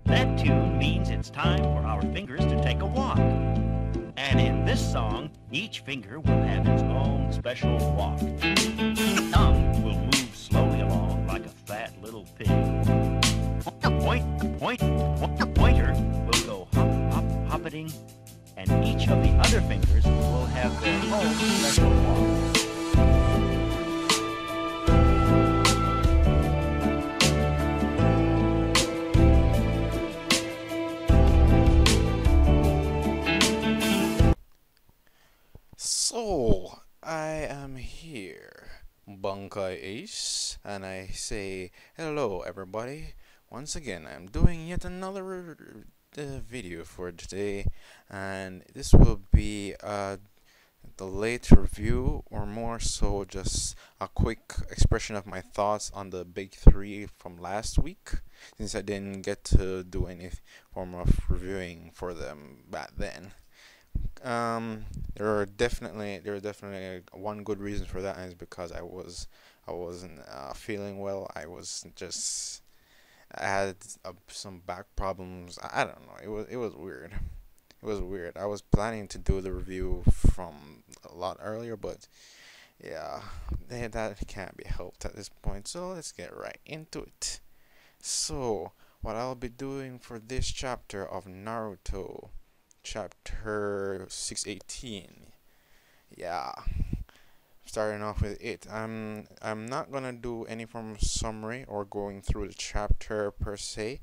That tune means it's time for our fingers to take a walk. And in this song, each finger will have its own special walk. The thumb will move slowly along like a fat little pig. Pointer will go hop, hop, hoppeting, and each of the other fingers will have their own special walk. So, I am here, Bunkai Ace, and I say hello everybody. Once again, I'm doing yet another video for today, and this will be the late review, or more so just a quick expression of my thoughts on the big three from last week, since I didn't get to do any form of reviewing for them back then. There are definitely one good reason for that, and it's because I wasn't feeling well. I had some back problems. I don't know. It was weird. It was weird. I was planning to do the review from a lot earlier, but yeah, that can't be helped at this point. So let's get right into it. So what I'll be doing for this chapter of Naruto, chapter 618. Yeah, starting off with it. I'm not gonna do any form of summary or going through the chapter per se.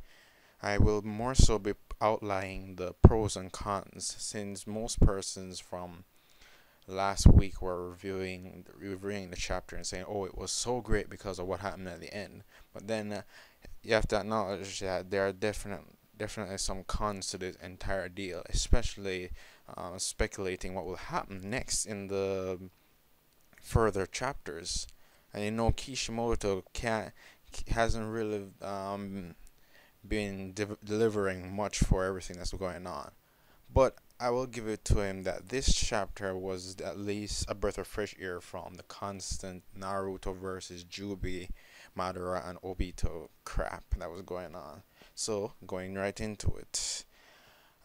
I will more so be outlining the pros and cons, since most persons from last week were reviewing the chapter and saying, "Oh, it was so great because of what happened at the end." But then you have to acknowledge that there are definitely some cons to this entire deal, especially speculating what will happen next in the further chapters. And Kishimoto hasn't really been delivering much for everything that's going on. But I will give it to him that this chapter was at least a breath of fresh air from the constant Naruto versus Jubi, Madara, and Obito crap that was going on. So, going right into it.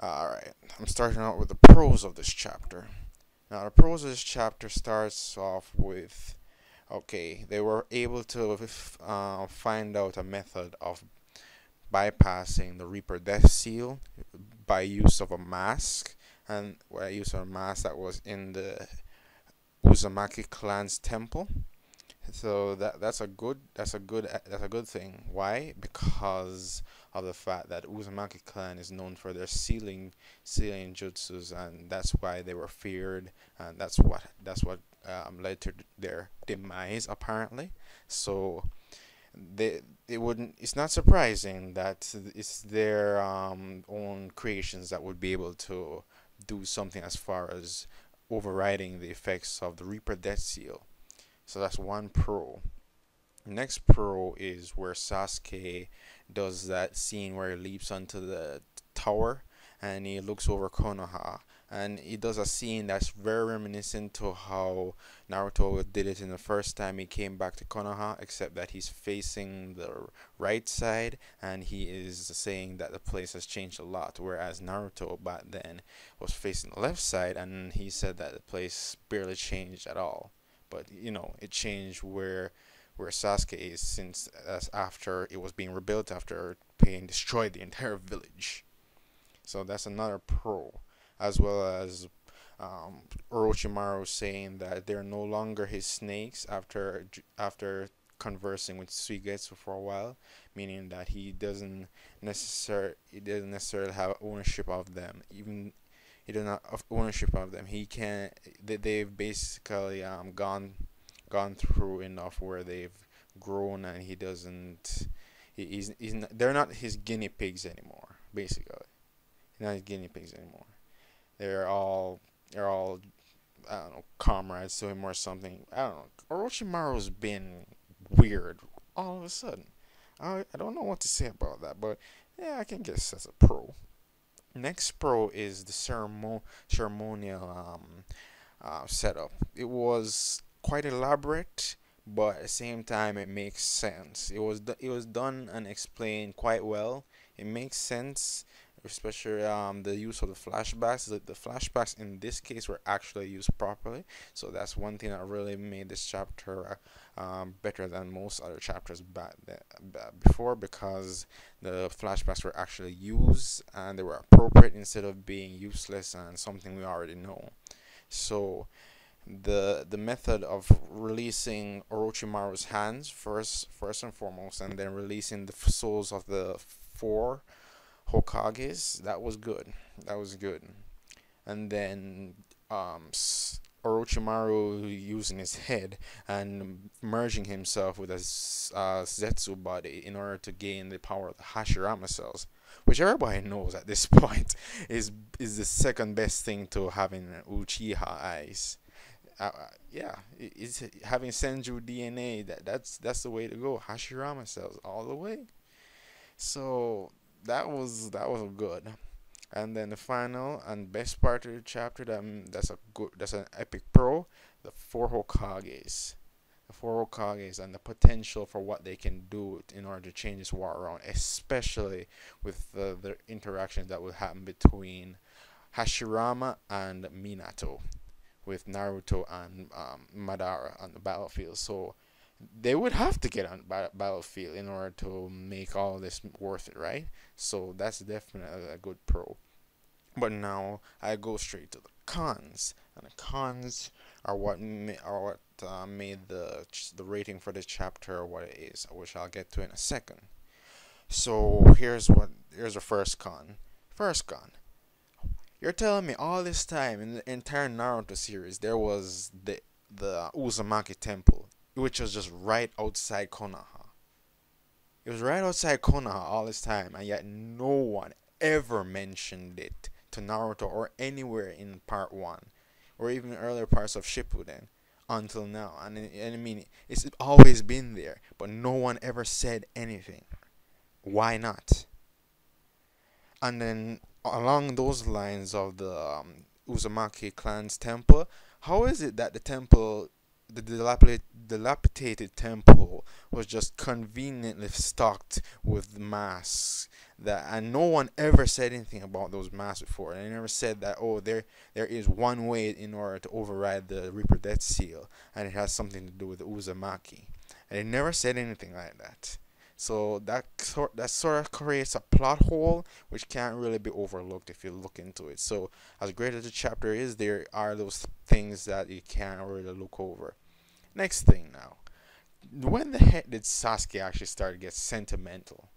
Alright, I'm starting out with the pros of this chapter. Now, the pros of this chapter starts off with, okay, they were able to find out a method of bypassing the Reaper Death Seal by use of a mask, and by use of a mask that was in the Uzumaki clan's temple. So that's a good thing. Why? Because of the fact that Uzumaki clan is known for their sealing jutsus, and that's why they were feared, and that's what led to their demise apparently. So it's not surprising that it's their own creations that would be able to do something as far as overriding the effects of the Reaper Death Seal. So that's one pro. Next pro is where Sasuke does that scene where he leaps onto the tower and he looks over Konoha, and he does a scene that's very reminiscent to how Naruto did it in the first time he came back to Konoha, except that he's facing the right side and he is saying that the place has changed a lot, whereas Naruto back then was facing the left side and he said that the place barely changed at all. But it changed where Sasuke is, since that's after it was being rebuilt after Pain destroyed the entire village. So that's another pro, as well as Orochimaru saying that they're no longer his snakes after conversing with Suigetsu for a while, meaning that he doesn't necessarily have ownership of them. Even he does not have ownership of them. He can they've basically gone through enough where they've grown, and he doesn't. He's not, they're not his guinea pigs anymore. Basically, not his guinea pigs anymore. They're all I don't know, comrades to him or something. I don't know. Orochimaru's been weird all of a sudden. I don't know what to say about that, but yeah, I can guess that's a pro. Next pro is the ceremonial setup. It was quite elaborate, but at the same time it makes sense. It was done and explained quite well. It makes sense, especially the use of the flashbacks. The flashbacks in this case were actually used properly, so that's one thing that really made this chapter better than most other chapters before, because the flashbacks were actually used and they were appropriate instead of being useless and something we already know. So the method of releasing Orochimaru's hands first and foremost, and then releasing the souls of the four Hokages, that was good. That was good. And then Orochimaru using his head and merging himself with a Zetsu body in order to gain the power of the Hashirama cells, which everybody knows at this point is the second best thing to having Uchiha eyes. Yeah, it's having Senju DNA. That's the way to go. Hashirama cells all the way. So that was good. And then the final and best part of the chapter, that's an epic pro. The four Hokages, and the potential for what they can do in order to change this war around, especially with the interactions that will happen between Hashirama and Minato, with Naruto and Madara on the battlefield. So they would have to get on the battlefield in order to make all this worth it, right? So that's definitely a good pro. But now I go straight to the cons, and the cons are what made the rating for this chapter what it is, which I'll get to in a second. So here's the first con. First con. You're telling me all this time in the entire Naruto series there was the Uzumaki Temple, which was just right outside Konoha. It was right outside Konoha all this time, and yet no one ever mentioned it to Naruto or anywhere in part 1 or even earlier parts of Shippuden until now. And I mean, it's always been there, but no one ever said anything. Why not? And then along those lines of the Uzumaki clan's temple, how is it that the dilapidated temple was just conveniently stocked with masks, and no one ever said anything about those masks before? And they never said that, oh, there is one way in order to override the Reaper Death Seal, and it has something to do with the Uzumaki. And they never said anything like that. So that sort of creates a plot hole which can't really be overlooked if you look into it. So as great as the chapter is, there are those things that you can't really look over. Next thing now, when the heck did Sasuke actually start to get sentimental?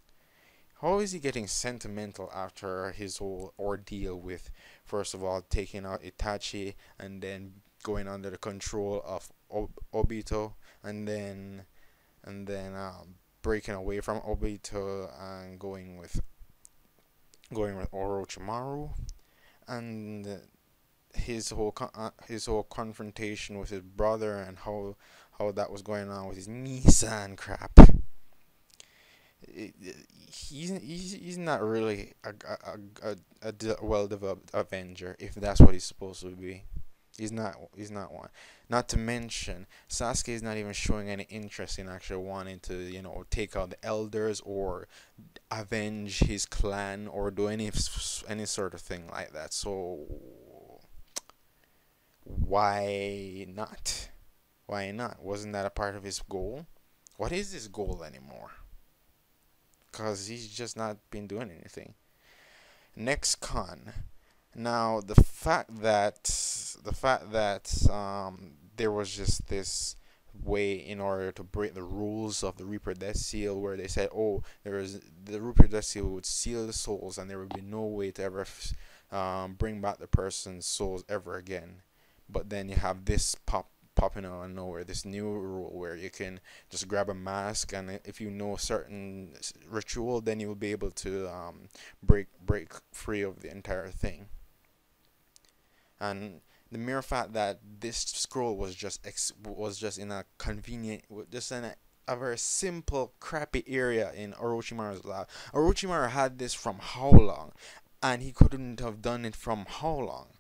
How is he getting sentimental after his whole ordeal with, first of all, taking out Itachi and then going under the control of Obito, and then breaking away from Obito and going with Orochimaru, and his whole confrontation with his brother, and how that was going on with his Nissan crap. He's not really a well developed Avenger, if that's what he's supposed to be. He's not one. Not to mention, Sasuke is not even showing any interest in actually wanting to, take out the elders or avenge his clan or do any sort of thing like that. So why not? Why not? Wasn't that a part of his goal? What is his goal anymore? Because he's just not been doing anything. Next con. Now the fact that there was just this way in order to break the rules of the Reaper Death Seal, where they said, oh, the Reaper Death Seal would seal the souls, and there would be no way to ever bring back the person's souls ever again. But then you have this popping out of nowhere, this new rule where you can just grab a mask, and if you know a certain ritual, then you will be able to break free of the entire thing. And the mere fact that this scroll was just in a convenient, just in a very simple, crappy area in Orochimaru's lab. Orochimaru had this from how long? And he couldn't have done it from how long?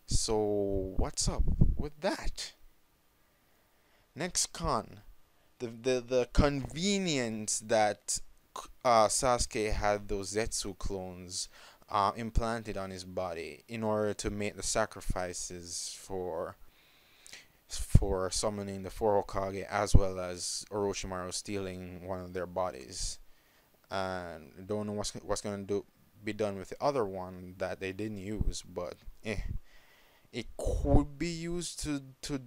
So what's up with that? Next con. The convenience that Sasuke had those Zetsu clones implanted on his body in order to make the sacrifices for summoning the four Hokage, as well as Orochimaru stealing one of their bodies, and don't know what's gonna be done with the other one that they didn't use, but it could be used to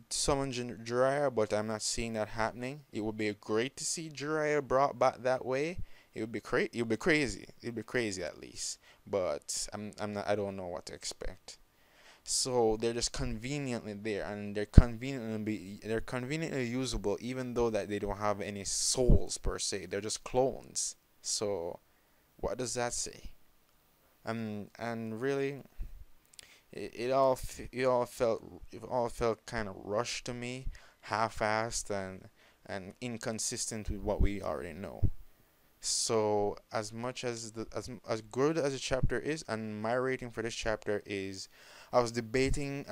summon Jiraiya, but I'm not seeing that happening. It would be great to see Jiraiya brought back that way. It would be It would be crazy. It would be crazy at least. But I'm not. I don't know what to expect. So they're just conveniently there, and they're conveniently usable, even though that they don't have any souls per se. They're just clones. So what does that say? And really, it all felt kind of rushed to me, half-assed and inconsistent with what we already know. So as much as as good as the chapter is, and my rating for this chapter is, I was debating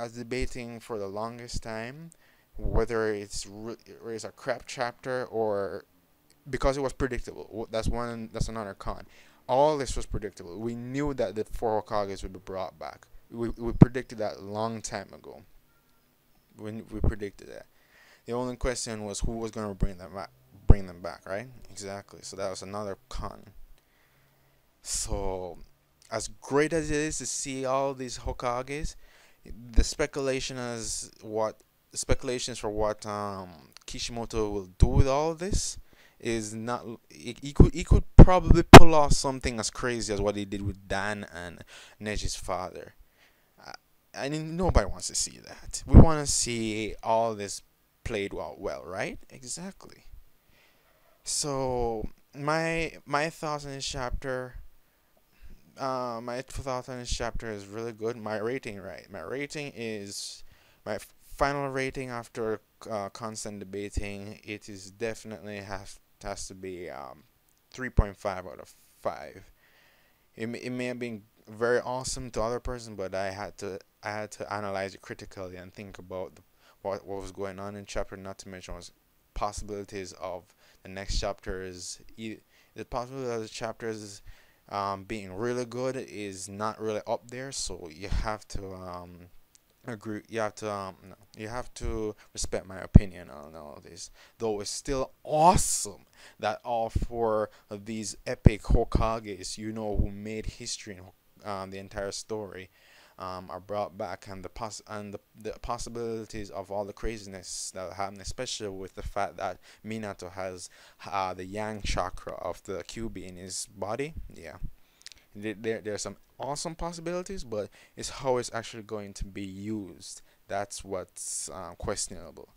for the longest time whether it's a crap chapter, or because it was predictable. That's another con. All this was predictable. We knew that the four Hokages would be brought back. We predicted that a long time ago. When we predicted that. The only question was who was going to bring them back, right? Exactly. So that was another con. So, as great as it is to see all these Hokages, the speculations for what Kishimoto will do with all of this is not. He could probably pull off something as crazy as what he did with Dan and Neji's father. I mean, nobody wants to see that. We want to see all this played well, right? Exactly. So my thoughts on this chapter, is really good. My rating is my final rating after constant debating. It is definitely has to be 3.5 out of 5. It may have been very awesome to other person, but I had to analyze it critically and think about what was going on in chapter. Not to mention was possibilities of the next chapters. The possibility of the chapters being really good is not really up there, so you have to agree. You have to respect my opinion on all of this. Though it's still awesome that all four of these epic Hokages, who made history in the entire story, are brought back, and the possibilities of all the craziness that happen, especially with the fact that Minato has the Yang chakra of the QB in his body. Yeah, there's some awesome possibilities, but it's how it's actually going to be used. That's what's questionable.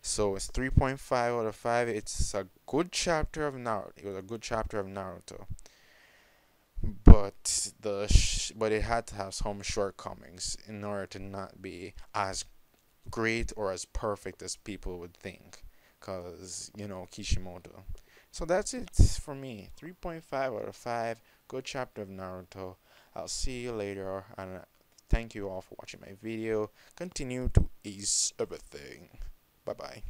So it's 3.5 out of 5. It's a good chapter of Naruto. It was a good chapter of Naruto, but it had to have some shortcomings in order to not be as great or as perfect as people would think, cause Kishimoto. So that's it for me. 3.5 out of 5. Good chapter of Naruto. I'll see you later, and thank you all for watching my video. Continue to ace everything. Bye bye.